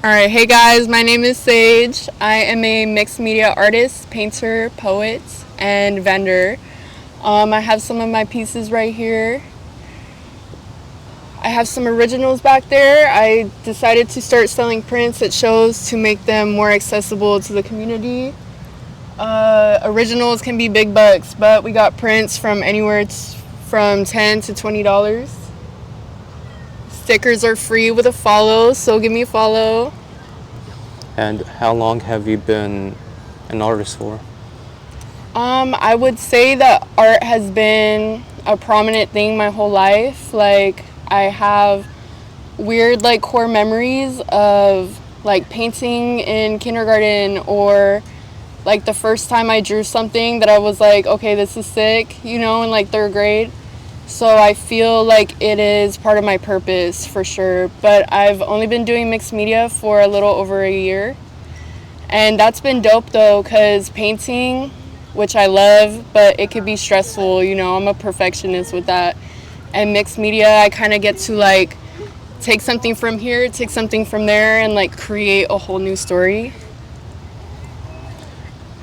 Alright, hey guys, my name is Sage. I am a mixed media artist, painter, poet, and vendor. I have some of my pieces right here. I have some originals back there. I decided to start selling prints at shows to make them more accessible to the community. Originals can be big bucks, but we got prints from anywhere from $10 to $20. Stickers are free with a follow, so give me a follow. And how long have you been an artist for? I would say that art has been a prominent thing my whole life. Like, I have weird, like, core memories of, like, painting in kindergarten, or, like, the first time I drew something that I was like, okay, this is sick, in, like, third grade. So I feel like it is part of my purpose for sure. But I've only been doing mixed media for a little over a year. And that's been dope though, because painting, which I love, but it could be stressful, I'm a perfectionist with that. And mixed media, I kind of get to like take something from here, take something from there, and like create a whole new story.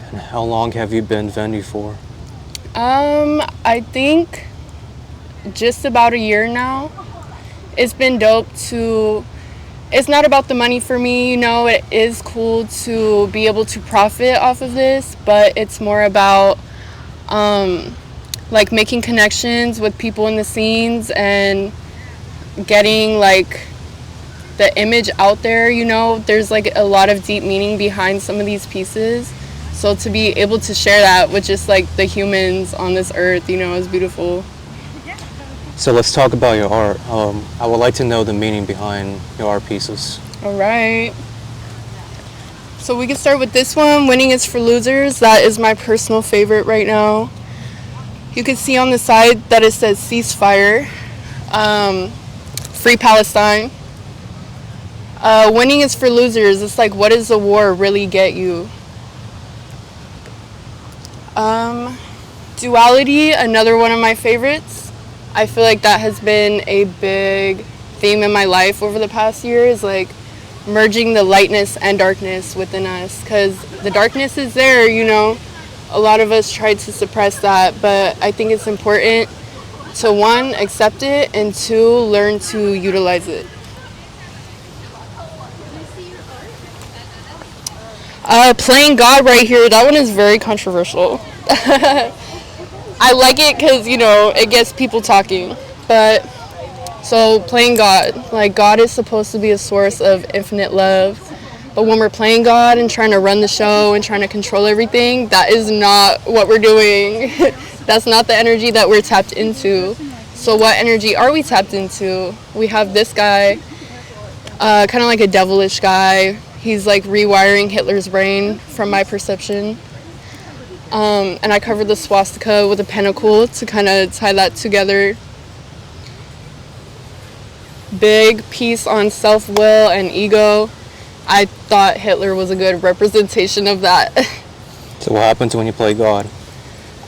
And how long have you been vending for? I think just about a year now. It's been dope it's not about the money for me, it is cool to be able to profit off of this, but it's more about like making connections with people in the scenes and getting like the image out there, there's like a lot of deep meaning behind some of these pieces. So to be able to share that with just like the humans on this earth, is beautiful. So let's talk about your art. I would like to know the meaning behind your art pieces. All right. So we can start with this one, Winning is for Losers. That is my personal favorite right now. You can see on the side that it says ceasefire, free Palestine. Winning is for losers. It's like, what does the war really get you? Duality, another one of my favorites. I feel like that has been a big theme in my life over the past year, is like merging the lightness and darkness within us, because the darkness is there, a lot of us try to suppress that, but I think it's important to, one, accept it, and two, learn to utilize it. Playing God right here, that one is very controversial. I like it because, it gets people talking. But, so playing God, like God is supposed to be a source of infinite love. But when we're playing God and trying to run the show and trying to control everything, that is not what we're doing. That's not the energy that we're tapped into. So what energy are we tapped into? We have this guy, kind of like a devilish guy. He's like rewiring Hitler's brain from my perception. And I covered the swastika with a pentacle to kind of tie that together. Big piece on self-will and ego. I thought Hitler was a good representation of that. So what happens when you play God?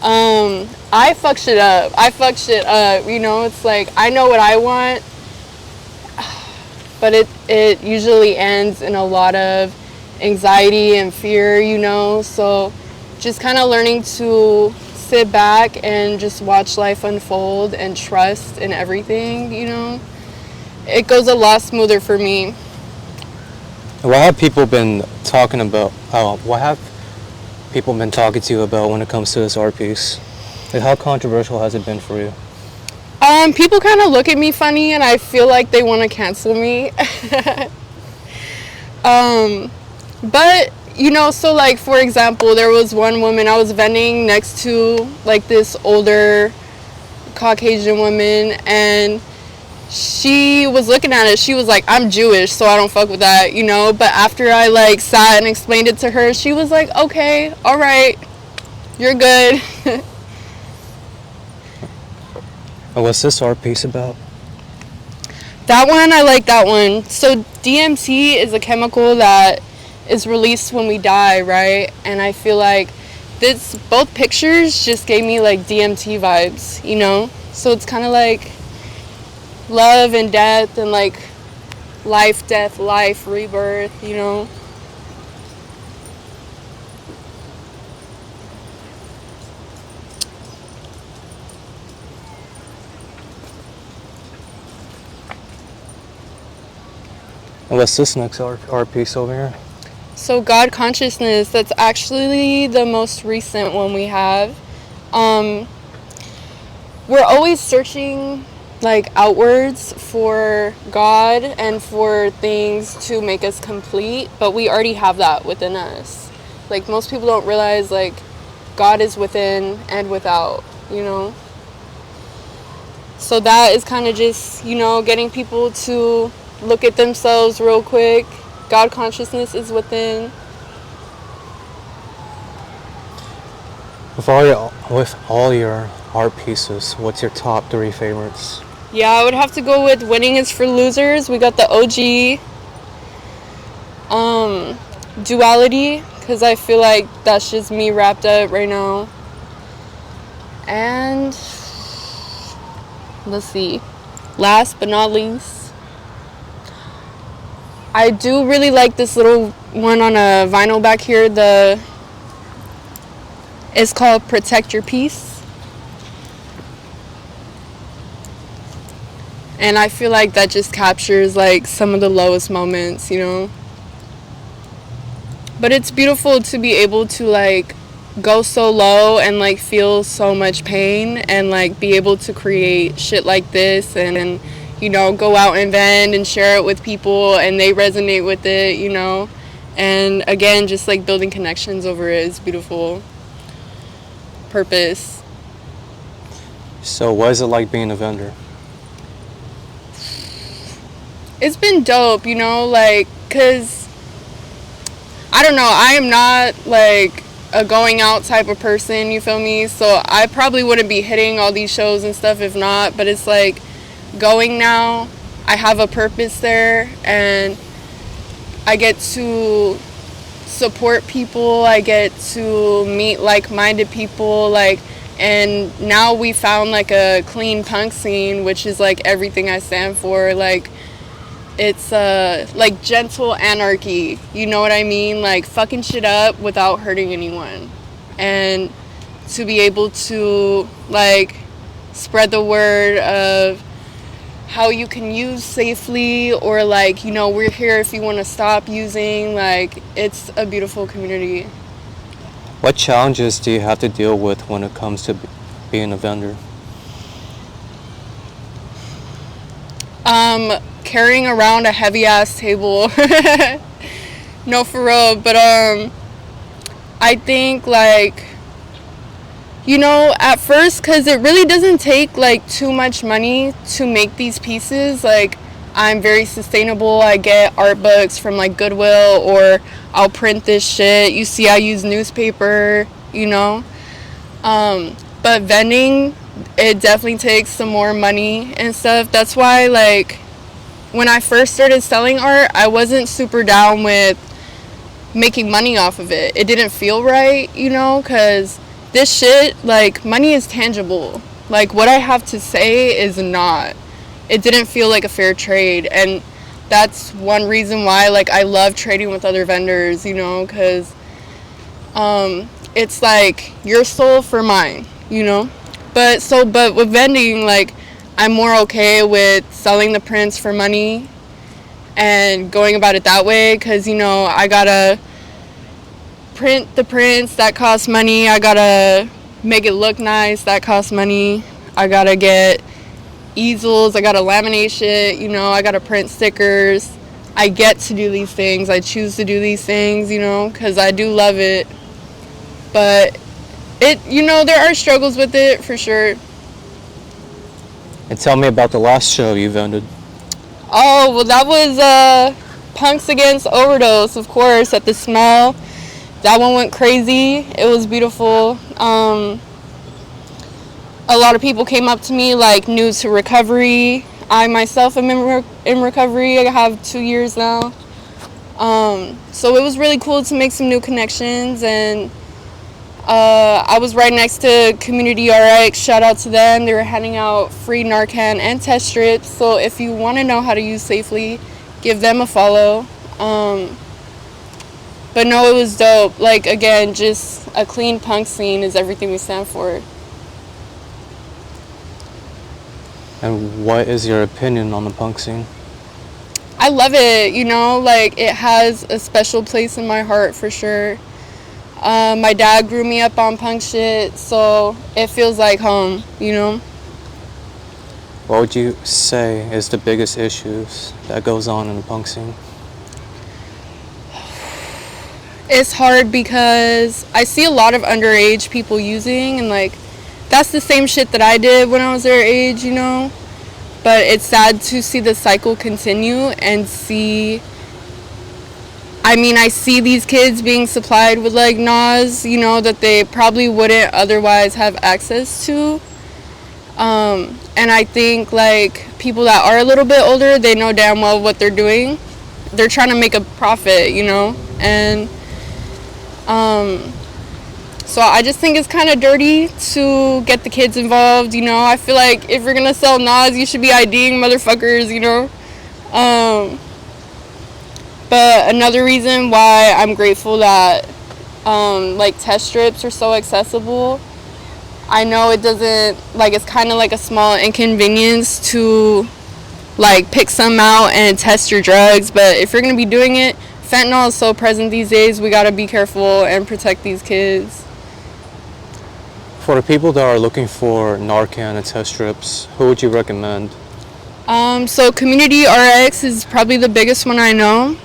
I fuck shit up. It's like, I know what I want, but it usually ends in a lot of anxiety and fear, so just kind of learning to sit back and just watch life unfold and trust in everything, It goes a lot smoother for me. What have people been talking about? What have people been talking to you about when it comes to this art piece? Like, how controversial has it been for you? People kind of look at me funny, and I feel like they want to cancel me. But so like, for example, there was one woman, I was vending next to like this older Caucasian woman, and she was looking at it. She was like, I'm Jewish, so I don't fuck with that, but after I like sat and explained it to her, she was like, okay, all right, you're good. And what's this art piece about? That one, I like that one. So DMT is a chemical that is released when we die, right? And I feel like both pictures just gave me like DMT vibes, So it's kind of like love and death and like life, death, life, rebirth, you know. And what's this next art piece over here? So God consciousness, that's actually the most recent one we have. We're always searching like outwards for God and for things to make us complete, but we already have that within us. Like most people don't realize like God is within and without, you know. So that is kind of just, you know, getting people to look at themselves real quick. God consciousness is within. With all your art pieces, what's your top 3 favorites? Yeah, I would have to go with Winning is for Losers. We got the OG. Duality, because I feel like that's just me wrapped up right now. And let's see. Last but not least, I do really like this little one on a vinyl back here. It's called Protect Your Peace. And I feel like that just captures like some of the lowest moments, you know. But it's beautiful to be able to like go so low and like feel so much pain and like be able to create shit like this and you know, go out and vend and share it with people and they resonate with it, you know. And again, just like building connections over it is beautiful. Purpose. So what is it like being a vendor? It's been dope, you know, like, cause I don't know, I am not like a going out type of person, you feel me? So I probably wouldn't be hitting all these shows and stuff if not, but it's like going now, I have a purpose there and I get to support people, I get to meet like-minded people, like, and now we found like a clean punk scene, which is like everything I stand for. Like it's like gentle anarchy, you know what I mean? Like fucking shit up without hurting anyone, and to be able to like spread the word of how you can use safely, or like, you know, we're here if you want to stop using. Like it's a beautiful community. What challenges do you have to deal with when it comes to being a vendor? Carrying around a heavy ass table. No, for real. But I think like, you know, at first, because it really doesn't take like too much money to make these pieces. Like I'm very sustainable. I get art books from like Goodwill, or I'll print this shit. You see, I use newspaper, you know. But vending, it definitely takes some more money and stuff. That's why like when I first started selling art, I wasn't super down with making money off of it. It didn't feel right, you know, because this shit, like, money is tangible. Like, what I have to say is not. It didn't feel like a fair trade, and that's one reason why, like, I love trading with other vendors, you know, because it's like your soul for mine, you know. But with vending, like, I'm more okay with selling the prints for money and going about it that way, because, you know, I gotta print the prints, that costs money. I gotta make it look nice, that costs money. I gotta get easels, I gotta laminate shit, you know, I gotta print stickers. I get to do these things, I choose to do these things, you know, because I do love it. But it, you know, there are struggles with it for sure. And tell me about the last show you vended. Oh, well, that was Punks Against Overdose, of course, at the Smell. That one went crazy. It was beautiful. A lot of people came up to me, like, new to recovery. I myself am in recovery. I have 2 years now. So it was really cool to make some new connections, and I was right next to Community RX. Shout out to them. They were handing out free Narcan and test strips. So if you want to know how to use safely, give them a follow. But no, it was dope. Like, again, just a clean punk scene is everything we stand for. And what is your opinion on the punk scene? I love it, you know, like, it has a special place in my heart for sure. My dad grew me up on punk shit, so it feels like home, you know? What would you say is the biggest issues that goes on in the punk scene? It's hard because I see a lot of underage people using, and like, that's the same shit that I did when I was their age, you know? But it's sad to see the cycle continue and see, I mean, I see these kids being supplied with like NAS, you know, that they probably wouldn't otherwise have access to. And I think like people that are a little bit older, they know damn well what they're doing. They're trying to make a profit, you know? And so I just think it's kind of dirty to get the kids involved, you know? I feel like if you're gonna sell NAS, you should be IDing motherfuckers, you know? But another reason why I'm grateful that like test strips are so accessible, I know it doesn't, like, it's kind of like a small inconvenience to like pick some out and test your drugs, but if you're gonna be doing it, fentanyl is so present these days, we gotta be careful and protect these kids. For the people that are looking for Narcan and test strips, who would you recommend? So Community RX is probably the biggest one I know.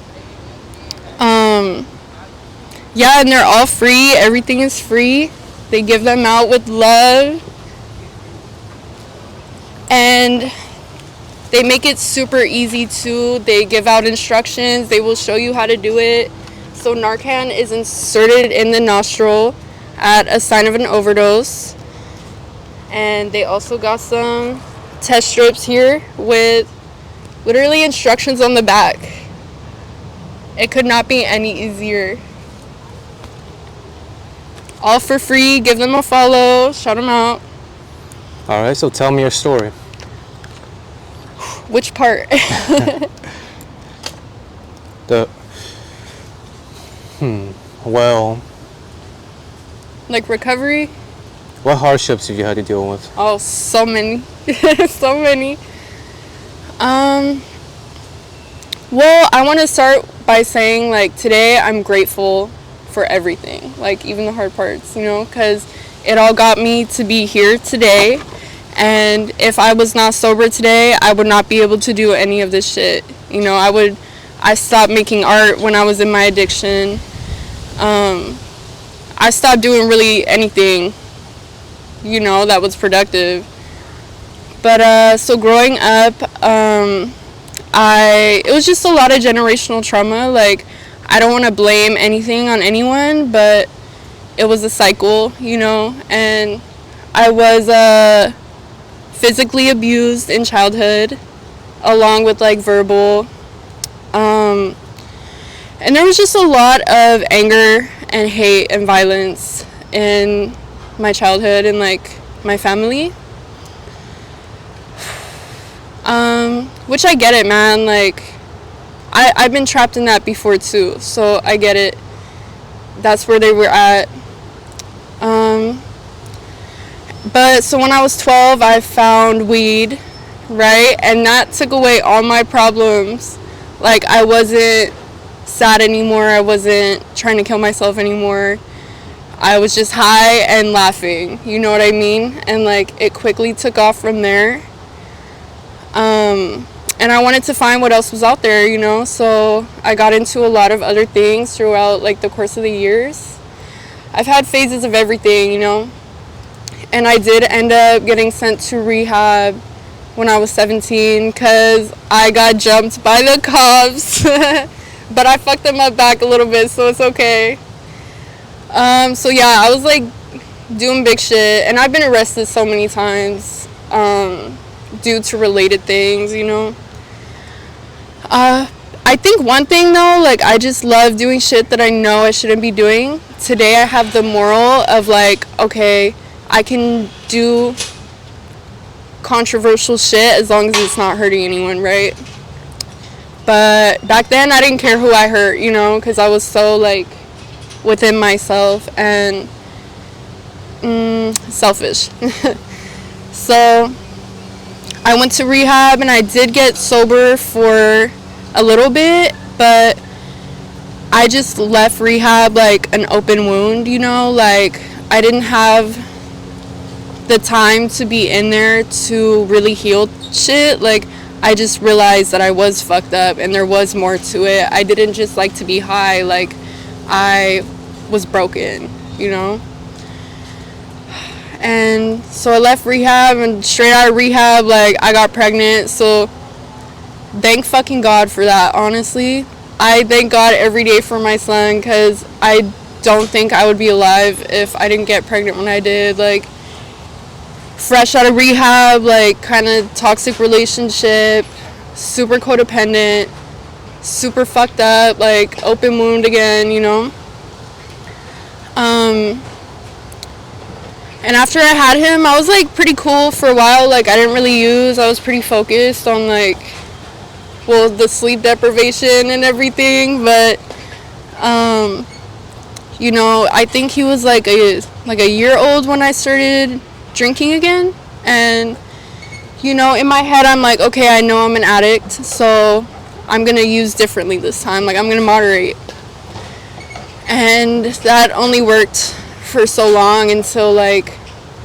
Yeah, and they're all free. Everything is free. They give them out with love. And they make it super easy too. They give out instructions. They will show you how to do it. So Narcan is inserted in the nostril at a sign of an overdose. And they also got some test strips here with literally instructions on the back. It could not be any easier. All for free. Give them a follow. Shout them out. All right, so tell me your story. Which part? Well, Like recovery? what hardships have you had to deal with? Oh, so many. So many. Well, I want to start by saying, like, today I'm grateful for everything. Like, even the hard parts, you know, because it all got me to be here today. And if I was not sober today, I would not be able to do any of this shit. You know, I stopped making art when I was in my addiction. I stopped doing really anything, you know, that was productive. But, so growing up, it was just a lot of generational trauma. Like, I don't want to blame anything on anyone, but it was a cycle, you know, and I was, physically abused in childhood, along with like verbal, and there was just a lot of anger and hate and violence in my childhood and like my family, which I get it, man. Like, I've been trapped in that before too, so I get it. That's where they were at. But so when I was 12, I found weed, right? And that took away all my problems. Like, I wasn't sad anymore. I wasn't trying to kill myself anymore. I was just high and laughing. You know what I mean? And like, it quickly took off from there. And I wanted to find what else was out there, you know? So I got into a lot of other things throughout like the course of the years. I've had phases of everything, you know? And I did end up getting sent to rehab when I was 17 because I got jumped by the cops. But I fucked them up back a little bit, so it's okay. So yeah, I was like doing big shit. And I've been arrested so many times due to related things, you know. I think one thing though, like, I just love doing shit that I know I shouldn't be doing. Today I have the moral of like, okay, I can do controversial shit as long as it's not hurting anyone, right? But back then I didn't care who I hurt, you know, because I was so like within myself and selfish. So I went to rehab and I did get sober for a little bit, but I just left rehab like an open wound, you know, like I didn't have the time to be in there to really heal shit. Like I just realized that I was fucked up and there was more to it. I didn't just like to be high, like I was broken, you know. And so I left rehab, and straight out of rehab, like I got pregnant. So thank fucking God for that, honestly. I thank God every day for my son, because I don't think I would be alive if I didn't get pregnant when I did. Like fresh out of rehab, like kind of toxic relationship, super codependent, super fucked up, like open wound again, you know. And after I had him, I was like pretty cool for a while. Like I didn't really use. I was pretty focused on like, well, the sleep deprivation and everything. But you know, I think he was like a year old when I started drinking again. And you know, in my head I'm like, okay, I know I'm an addict, so I'm gonna use differently this time. Like I'm gonna moderate. And that only worked for so long until like,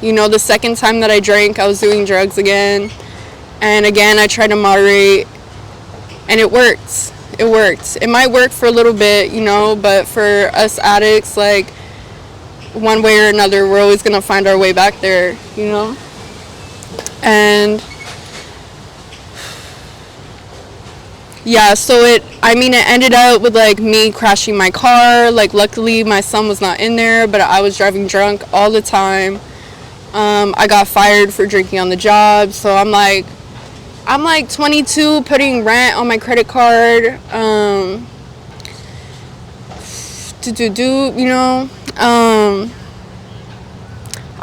you know, the second time that I drank, I was doing drugs again. And again, I tried to moderate, and it worked. It worked. It might work for a little bit, you know, but for us addicts, like one way or another, we're always gonna find our way back there, you know. And yeah, so it ended up with like me crashing my car. Like luckily my son was not in there, but I was driving drunk all the time. I got fired for drinking on the job. So I'm like 22, putting rent on my credit card, you know.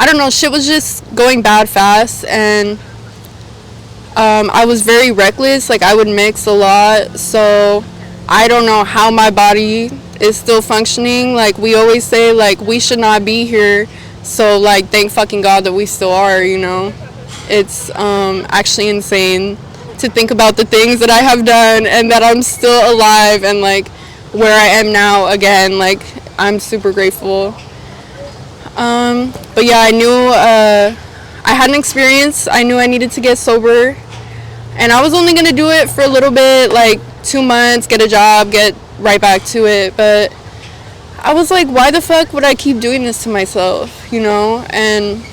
I don't know, shit was just going bad fast, and I was very reckless. Like I would mix a lot, so I don't know how my body is still functioning. Like we always say, like we should not be here, so like thank fucking God that we still are, you know. It's actually insane to think about the things that I have done and that I'm still alive and like where I am now again. Like I'm super grateful. But yeah, I knew I had an experience. I knew I needed to get sober. And I was only going to do it for a little bit, like 2 months, get a job, get right back to it. But I was like, why the fuck would I keep doing this to myself, you know? And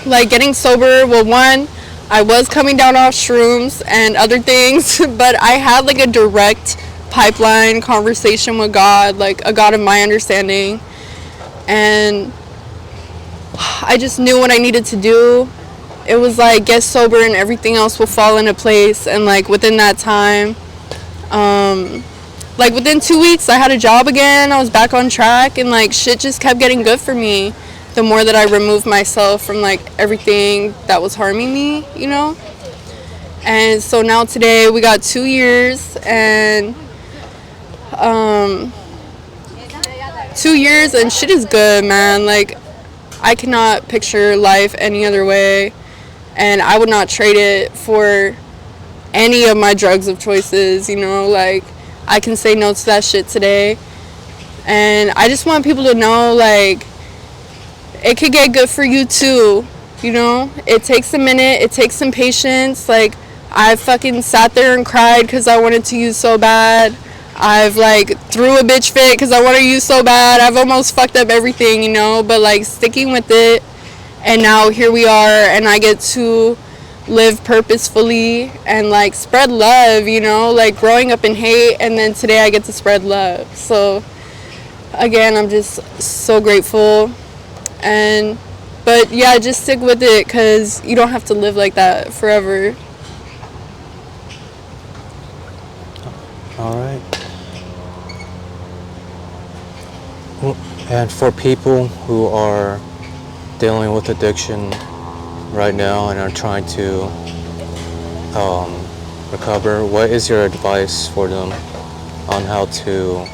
like getting sober, well, one, I was coming down off shrooms and other things, but I had like a direct pipeline conversation with God, like a God of my understanding. And I just knew what I needed to do. It was like get sober and everything else will fall into place. And like within that time, like within 2 weeks I had a job again. I was back on track, and like shit just kept getting good for me the more that I removed myself from like everything that was harming me, you know. And so now today we got 2 years, and 2 years and shit is good, man. Like I cannot picture life any other way, and I would not trade it for any of my drugs of choices, you know. Like I can say no to that shit today. And I just want people to know, like, it could get good for you too, you know. It takes a minute, it takes some patience. Like I fucking sat there and cried because I wanted to use so bad. I've like threw a bitch fit because I want to use so bad. I've almost fucked up everything, you know, but like sticking with it, and now here we are, and I get to live purposefully and like spread love, you know, like growing up in hate, and then today I get to spread love. So again, I'm just so grateful. But yeah, just stick with it, because you don't have to live like that forever. All right. And for people who are dealing with addiction right now and are trying to recover, what is your advice for them on how to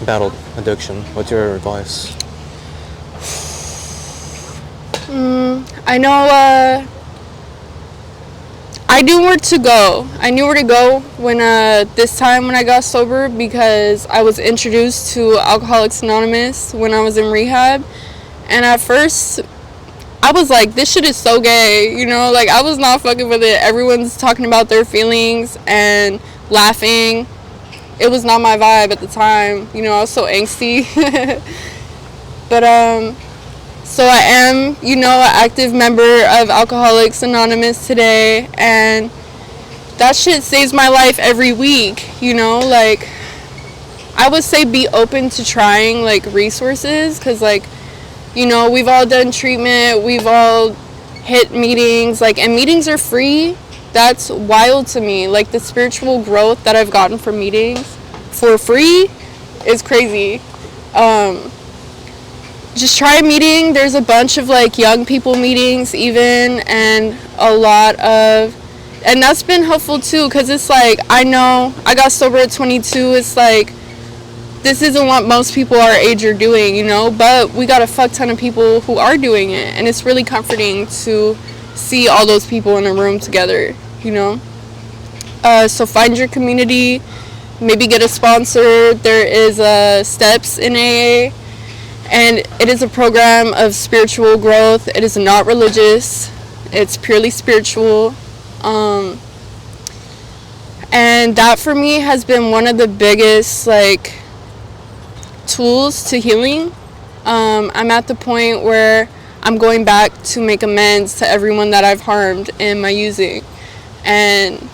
battle addiction? What's your advice? I know I knew where to go. I knew where to go when this time when I got sober, because I was introduced to Alcoholics Anonymous when I was in rehab. And at first, I was like, this shit is so gay, you know? Like, I was not fucking with it. Everyone's talking about their feelings and laughing. It was not my vibe at the time. You know, I was so angsty. But, so I am, you know, an active member of Alcoholics Anonymous today, and that shit saves my life every week, you know? Like, I would say be open to trying, like, resources, because, like, you know, we've all done treatment, we've all hit meetings, like, and meetings are free. That's wild to me. Like, the spiritual growth that I've gotten from meetings for free is crazy. Just try a meeting. There's a bunch of, like, young people meetings even, and a lot of, and that's been helpful too, because it's like, I know I got sober at 22. It's like, this isn't what most people our age are doing, you know, but we got a fuck ton of people who are doing it, and it's really comforting to see all those people in a room together, you know. So find your community, maybe get a sponsor. There is steps in AA, and it is a program of spiritual growth. It is not religious, it's purely spiritual. And that for me has been one of the biggest, like, tools to healing. I'm at the point where I'm going back to make amends to everyone that I've harmed in my using, and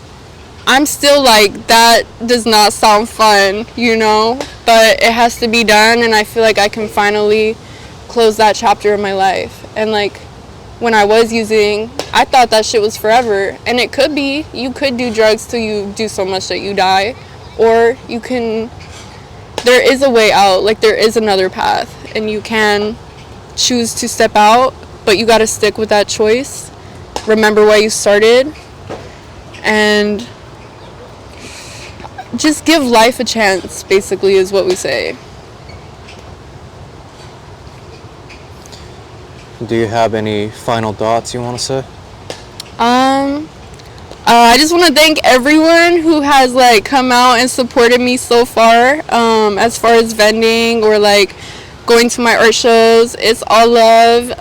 I'm still like, that does not sound fun, you know, but it has to be done, and I feel like I can finally close that chapter in my life. And, like, when I was using, I thought that shit was forever, and it could be. You could do drugs till you do so much that you die, or you can, there is a way out. Like, there is another path, and you can choose to step out, but you got to stick with that choice. Remember why you started, and just give life a chance, basically, is what we say. Do you have any final thoughts you want to say? I just want to thank everyone who has, like, come out and supported me so far, as as vending or, like, going to my art shows. It's all love.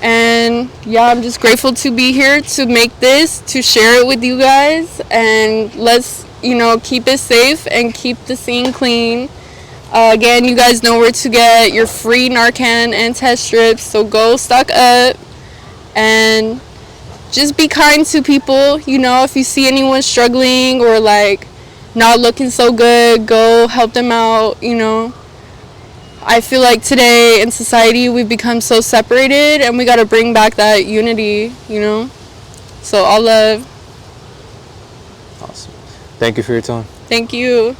And yeah, I'm just grateful to be here to make this, to share it with you guys, and let's, you know, keep it safe and keep the scene clean. Again, you guys know where to get your free Narcan and test strips, so go stock up and just be kind to people. You know, if you see anyone struggling or, like, not looking so good, go help them out, you know. I feel like today in society we've become so separated, and we got to bring back that unity, you know. So all love. Awesome. Thank you for your time. Thank you.